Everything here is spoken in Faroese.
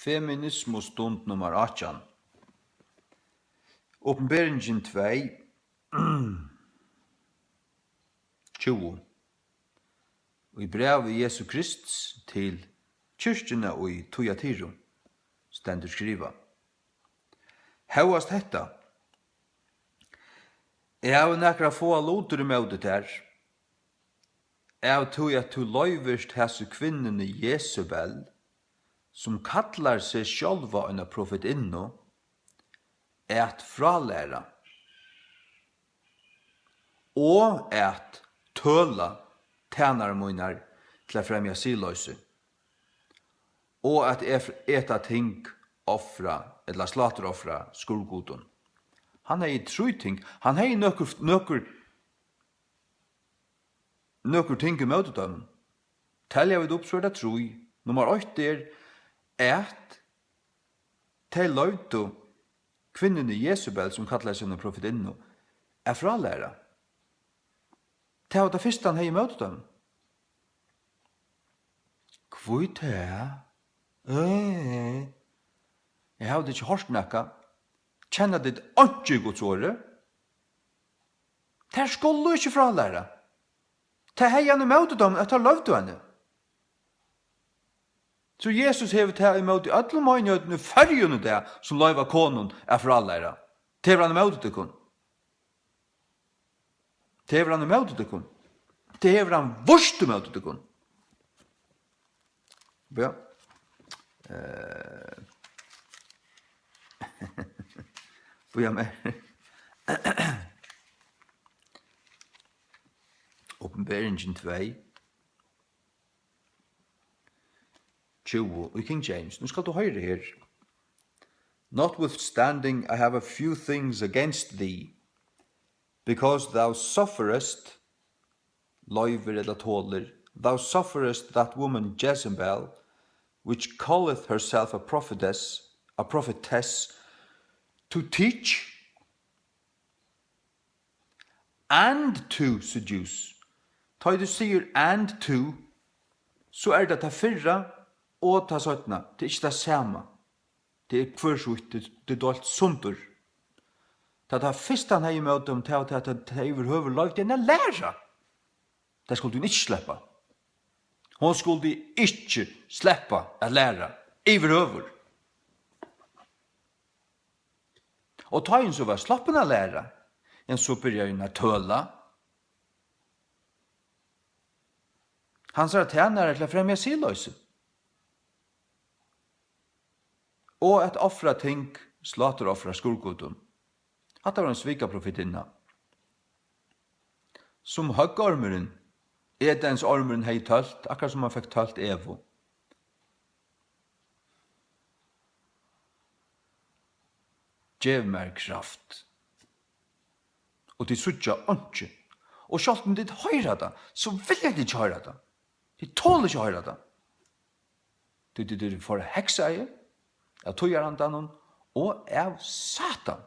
Feminismus stund nummer 18. Åpenberingen 2, 20. Og i brevet Jesu Krist til kyrkjene og i Tuatiro stendur skriva. Hevast hetta. Jeg har nekra få loter i møtet her. Jeg tog at du løyverst hese kvinnene Jesubel, som kallar seg sjálva en profetinno, at fralæra og at tøla tænarmunnar til å fremja siløyse og at eta ting offra eller slatoffra skurgoden. Han er i truting, han er i nøkker ting i møtet dem. Telja vi opp så er det troi. Nummer 8 er at til løyto kvinnene Jesubel, som kallar seg en profetinno, er fralæra. Det var det første han hei møtet dem. Hvor det er? Jeg har ikke hørt nekka. Kjenner det ikke godt året? Det skulle ikke fralæra. Det hei han møtet dem, at han løvde henne. Så Jesus hever til imot i alle møgnøtene fyrjene det som løyva konen er fralæra. Det hever han imot det kun. Det hever han imot det kun. Det hever han vurst imot det kun. Ja. Bøya med. Åpenberingen 2. 20 i King James. Nu skal du høre her. Notwithstanding, I have a few things against thee, because thou sufferest, loiver eller tåler, thou sufferest that woman Jezebel, which calleth herself a prophetess, to teach and to seduce. Ta du sier and to, så er det det fyrra og ta søttna. Det er ikke det samme. Det er kvarsut, det er dårligt sundur. Det er det første han har i møte om til at det er overhøver lagt enn å lære. Det skulle hun ikke slippe. Hun skulle ikke slippe å lære. Overhøver. Og ta inn så var slappen å lære. En så begynner hun å tøle. Han sa at han er til å fremje siløse. Og at offra ting, slater offra skurgoden. At det var en svika profetinna. Som høggormeren, edens ormeren hei tølt, akkurat som han fikk tølt Evo. Gjev mer kraft. Og de sutja ikke. Og selv om de høyrer det, så vil jeg ikke høre det. De tåler ikke høre det. De får heksa i, av tøyarandanen, og av Satan.